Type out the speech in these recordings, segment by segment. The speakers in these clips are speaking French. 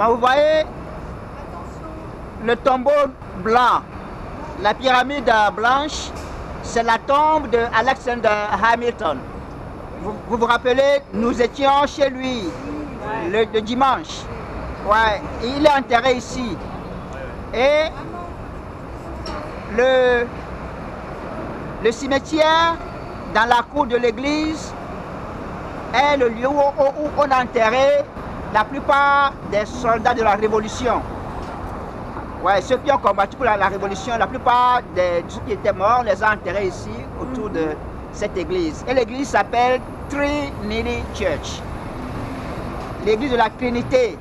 Vous voyez le tombeau blanc, la pyramide blanche, c'est la tombe de Alexander Hamilton. Vous vous rappelez, nous étions chez lui le dimanche. Ouais, il est enterré ici. Et le cimetière dans la cour de l'église est le lieu où on a enterré la plupart des soldats de la Révolution. Ouais, ceux qui ont combattu pour la Révolution, la plupart de ceux qui étaient morts, les a enterrés ici, autour de cette église. Et l'église s'appelle Trinity Church, l'église de la Trinité.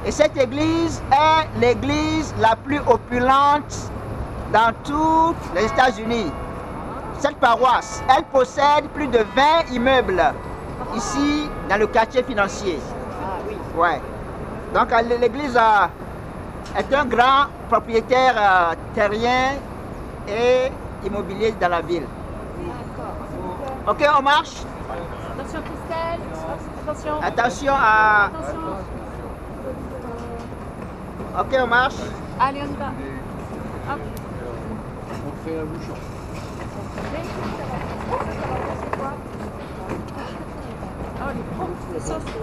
Et cette église est l'église la plus opulente dans tous les États-Unis. Cette paroisse, elle possède plus de 20 immeubles ici dans le quartier financier. Ouais. Donc l'église est un grand propriétaire terrien et immobilier dans la ville. Ok, on marche. Attention Christelle, attention. Attention à... Attention. Ok, on marche. Allez, on y va. Hop. On fait un bouchon.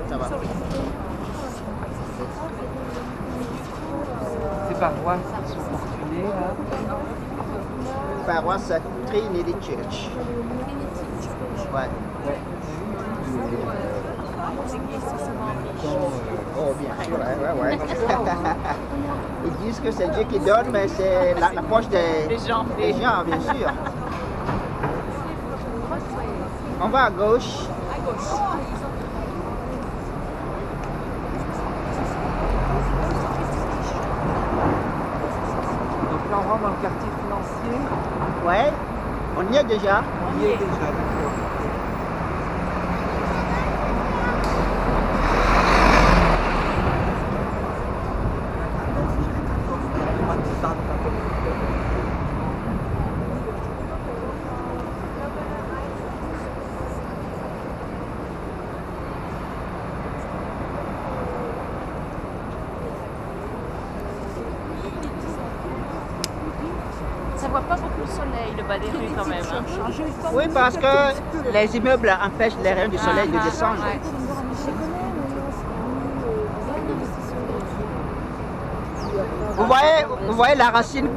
Ça va. Ces paroisses qui sont fortunées là. Paroisse Trinity Church. Ouais. Oh, bien sûr, ouais. Ils disent que c'est Dieu qui donne, mais c'est la poche des gens, bien sûr. On va à gauche. Donc là on rentre dans le quartier financier. Ouais, on y est déjà. On y est déjà, d'accord. Ça voit pas beaucoup le soleil, le bas des rues quand même. Hein. Oui, parce que les immeubles empêchent les rayons du soleil de descendre. Ouais. Vous voyez la racine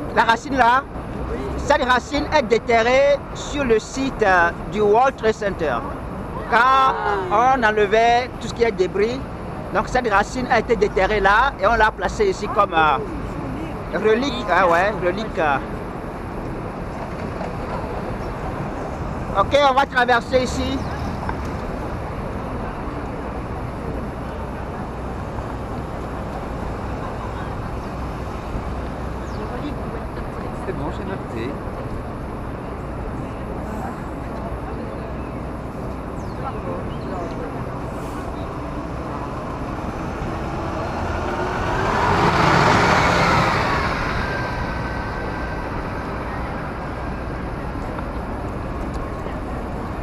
là? Cette racine est déterrée sur le site du World Trade Center. Quand on enlevait tout ce qui est débris, donc cette racine a été déterrée là et on l'a placée ici comme relique. Ah ouais, relique. Ok, on va traverser ici. C'est bon, j'ai noté.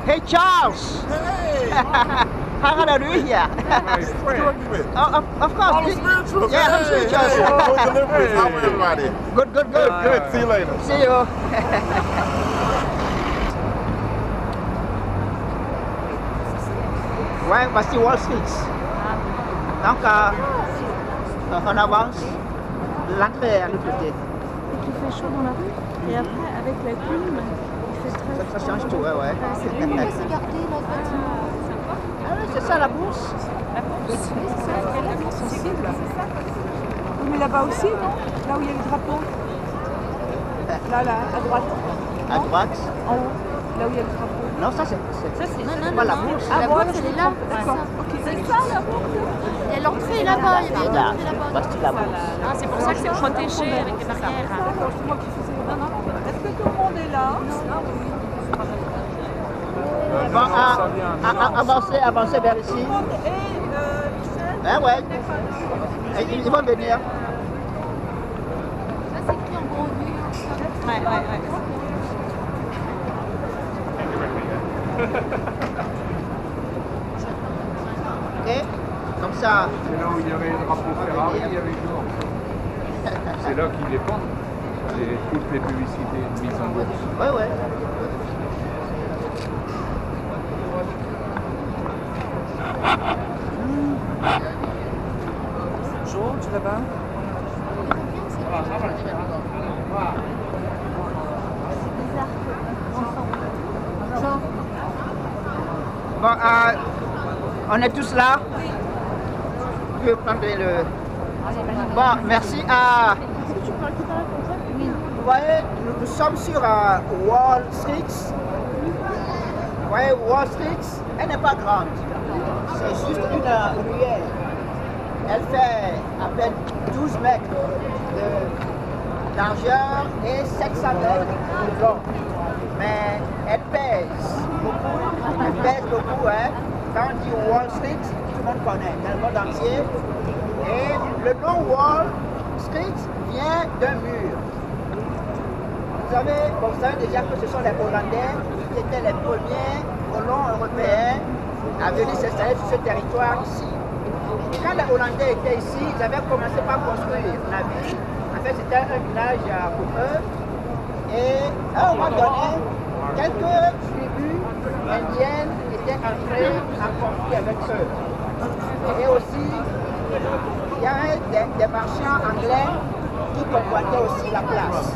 Hey Charles! Hey! How are you here? Nice friend. Of course. I'm spiritual. Yeah, I'm spiritual. Hey, deliverance. How are everybody? Good. Good. See you later. See you. Ouais, voici Wall Street. Donc, on avance. L'entrée est à l'autre côté. Il fait chaud dans la rue et après avec la clim il fait très Ça change tout, ouais. Pourquoi c'est gardé notre bâtiment? Ah oui, c'est ça la bourse. Oui, c'est ça. La bourse sensible. Oui, mais là-bas aussi, non? Là où il y a le drapeau. Là, à droite. À droite. En haut. Là où il y a le drapeau. Non, ça c'est pas la bourse. Ah, La voilà, bourse, je elle est là. comprends. D'accord. Ok. C'est ça la bourse. Et l'entrée est là-bas. Il y avait une Là, entrée là-bas. voici la bourse. Ah, c'est pour ça que c'est protégé avec des barrières. D'accord, c'est moi qui faisais. Non, non. Est-ce que tout le monde est là? Bon, avancez vers ici. Tout le monde est, Michel? Ah ouais. Et ils vont venir. Ça, c'est écrit en gros New York. Ouais. Ok. Comme ça. C'est là où il y avait le drapeau Ferrari, il y avait jour. C'est là qu'il est pas. Et toutes les publicités mises en bourse. Ouais, ouais. George, là-bas. Bon, on est tous là. Je vais prendre le... Bon, merci à... Vous voyez, nous sommes sur Wall Street. Vous voyez, Wall Street, elle n'est pas grande. C'est juste une ruelle. Elle fait à peine 12 mètres de largeur et 700 mètres de long. Mais elle pèse beaucoup. Elle pèse beaucoup, hein. Quand on dit Wall Street, tout le monde connaît, dans le monde entier. Et le nom Wall Street vient d'un mur. Vous savez déjà que ce sont les Hollandais qui étaient les premiers colons européens à venir s'installer sur ce territoire ici. Quand les Hollandais étaient ici, ils avaient commencé par construire la ville. En fait, c'était un village pour eux. Et à un moment donné, quelques tribus indiennes étaient entrées en conflit avec eux. Et aussi, il y avait des marchands anglais qui convoitaient aussi la place.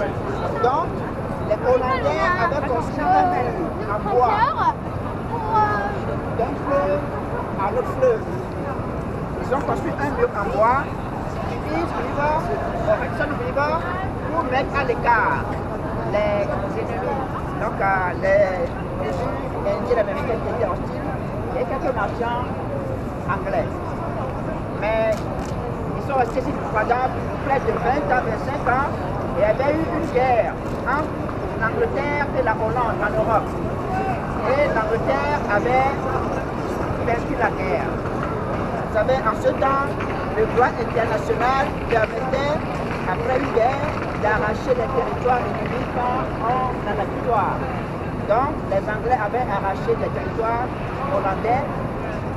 Donc, les Hollandais avaient construit un mur en bois d'un fleuve à l'autre fleuve. Ils ont construit un mur en bois, East River, Hudson River, pour mettre à l'écart les ennemis. Donc, les Indiens américains qui étaient hostiles et quelques marchands anglais. Mais ils sont restés ici pendant près de 20 ans, 25 ans, et il y avait eu une guerre entre l'Angleterre et la Hollande en Europe. Et l'Angleterre avait vaincu la guerre. Vous savez, en ce temps, le droit international permettait, après une guerre, d'arracher les territoires ennemis quand on a la victoire. Donc, les Anglais avaient arraché les territoires hollandais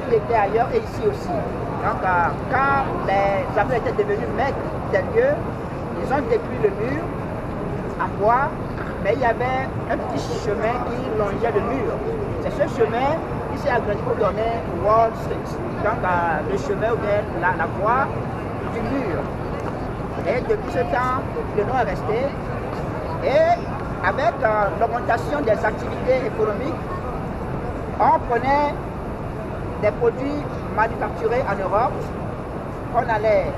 qui étaient ailleurs et ici aussi. Donc, quand les Anglais étaient devenus maîtres des lieux, ils ont détruit le mur en bois, mais il y avait un petit chemin qui longeait le mur. C'est ce chemin qui s'est agrandi pour donner Wall Street. Donc, le chemin ou bien la voie du mur. Et depuis ce temps, le nom est resté. Et avec l'augmentation des activités économiques, on prenait des produits manufacturés en Europe, on allait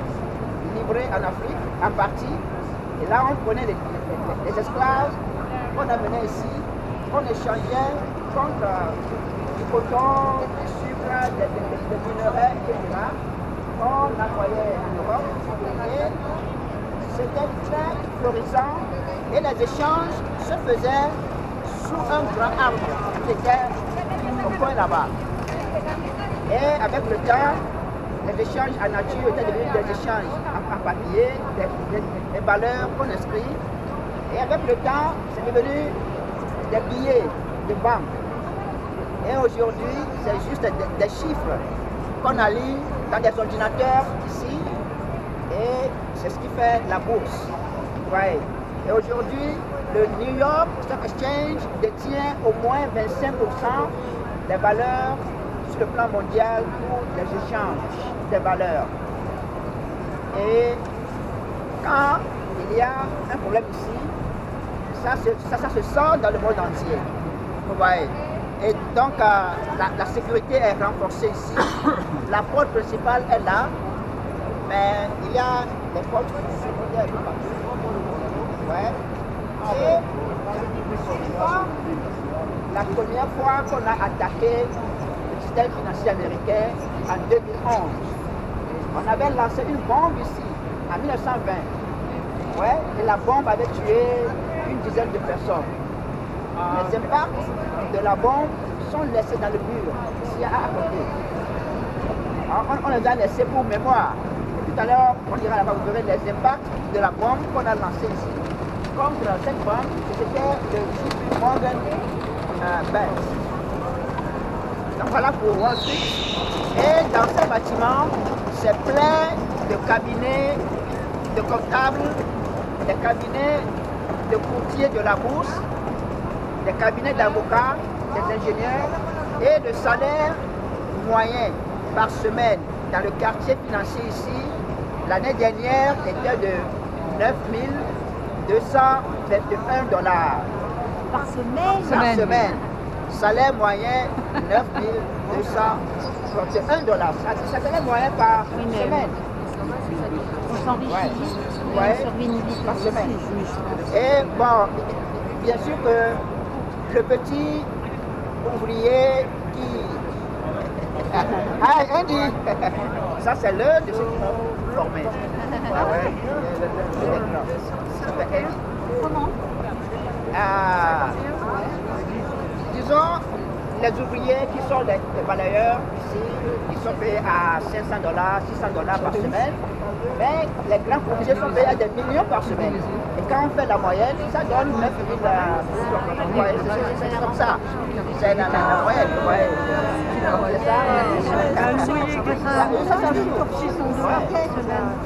livrer en Afrique, en partie. Et là, on prenait les esclaves, on amenait ici, on échangeait contre du coton, du sucre, des minerais, etc. On envoyait en Europe et c'était très florissant et les échanges se faisaient sous un grand arbre qui était au coin là-bas. Et avec le temps, les échanges en nature étaient devenus des échanges en papier, des valeurs qu'on inscrit. Et avec le temps, c'est devenu des billets de banque. Et aujourd'hui, c'est juste des chiffres qu'on allie dans des ordinateurs ici. Et c'est ce qui fait la bourse. Ouais. Et aujourd'hui, le New York Stock Exchange détient au moins 25% des valeurs sur le plan mondial pour les échanges des valeurs. Et quand il y a un problème ici, ça se sent dans le monde entier. Vous voyez. Et donc la sécurité est renforcée ici. La porte principale est là, mais il y a des portes secondaires un peu partout. Ouais. Et c'est pas la première fois qu'on a attaqué le système financier américain en 2011. On avait lancé une bombe ici en 1920. Ouais, et la bombe avait tué une dizaine de personnes. Les impacts de la bombe sont laissés dans le mur, ici à côté. Alors, on les a laissés pour mémoire. Et tout à l'heure, on ira là-bas, vous verrez les impacts de la bombe qu'on a lancée ici. Contre cette bombe, c'était le JP Morgan Bank. Donc voilà pour Wall Street. Et dans ce bâtiment, c'est plein de cabinets de comptables, des cabinets de courtiers de la bourse, des cabinets d'avocats, des ingénieurs et le salaire moyen par semaine dans le quartier financier ici, l'année dernière était de 9 221 dollars Par semaine. par semaine. Salaire moyen 9 231 dollars. C'est salaire moyen par semaine. On s'enrichit. Ouais, On survit une vie par semaine. ici. Et bon, bien sûr que le petit ouvrier qui... Ah, Andy! Ça, c'est l'un de ceux qui m'ont formé. Ah ouais? Ça s'appelle Andy. Comment? Ah, disons, les ouvriers qui sont des balayeurs ici, ils sont payés à 500 dollars, 600 dollars par semaine. Mais les grands courtiers sont payés à des millions par semaine. Et quand on fait la moyenne, ça donne 9 000 ouais, c'est comme ça. C'est la moyenne. Ouais. C'est ça.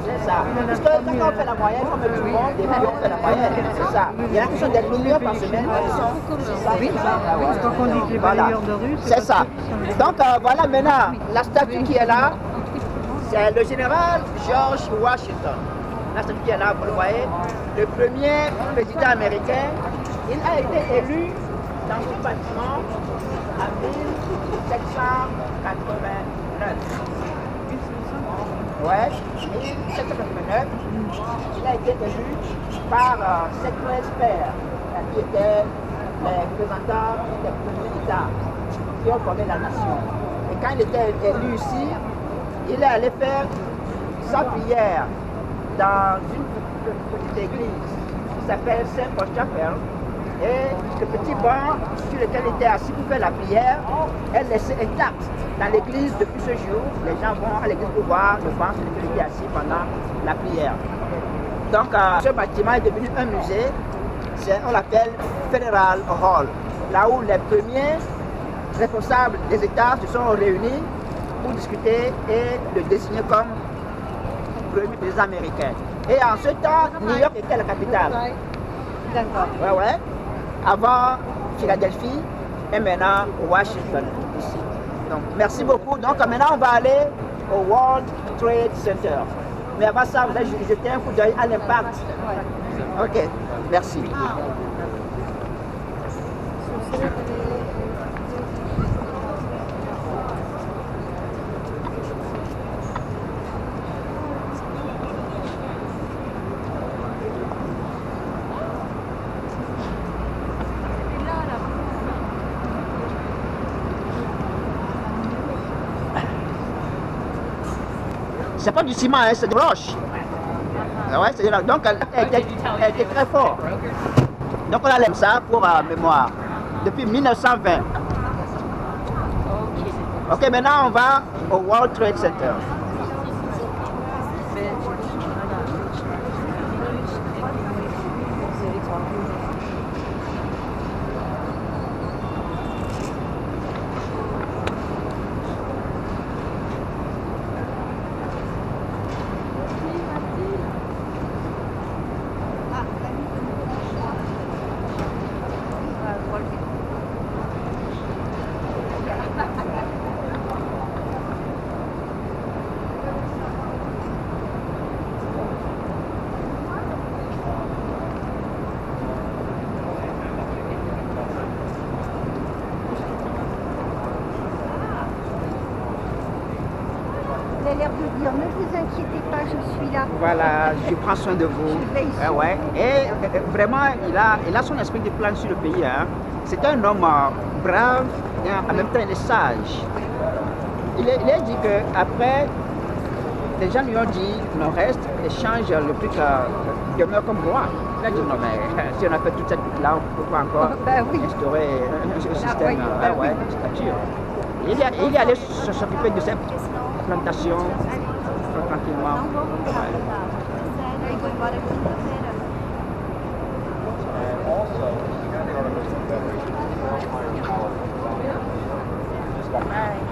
C'est ça. Parce que quand on fait la moyenne, on met tout le monde et puis on fait la moyenne. C'est ça. Il y en a qui sont des millions par semaine, qui sont... Oui, quand on dit que les Voilà. balayeurs de rue, C'est ça. Donc voilà maintenant, la statue qui est là, c'est le général George Washington. La statue qui est là, vous le voyez, le premier président américain. Il a été élu dans ce bâtiment en 1789. Ouais, 1789. Il a été élu par ses 13 pères, qui étaient les représentants des premiers États qui ont formé la nation. Et quand il était élu ici, il est allé faire sa prière dans une petite église qui s'appelle Saint Paul Chapel. Et le petit banc sur lequel il était assis pour faire la prière est laissé intact dans l'église depuis ce jour. Les gens vont à l'église pour voir le banc sur lequel il était assis pendant la prière. Donc ce bâtiment est devenu un musée. On l'appelle Federal Hall, là où les premiers responsables des États se sont réunis pour discuter et le désigner comme premier président américain. Et en ce temps, New York était la capitale. D'accord. Ouais. Avant Philadelphie et maintenant Washington ici. Donc merci beaucoup. Donc maintenant on va aller au World Trade Center. Mais avant ça, vous allez jeter un coup d'œil à l'impact. Ok, merci. C'est pas du ciment, hein, c'est de roche. Ouais, donc elle était très forte. Donc on a l'aime ça pour mémoire. Depuis 1920. Ok, maintenant on va au World Trade Center. Vous avez l'air de dire, ne vous inquiétez pas, je suis là. Voilà, je prends soin de vous. Je vais ici. Ouais. Et vraiment, il a son esprit de plan sur le pays. Hein. C'est un homme brave et en même temps il est sage. Il a dit qu'après, les gens lui ont dit, non, reste et change le truc, demeure comme roi. Il a dit, non, mais si on a fait toute cette truc-là, on peut pas encore instaurer un système, une dictature. Il est allé s'occuper de cette plantation tranquillement. Also,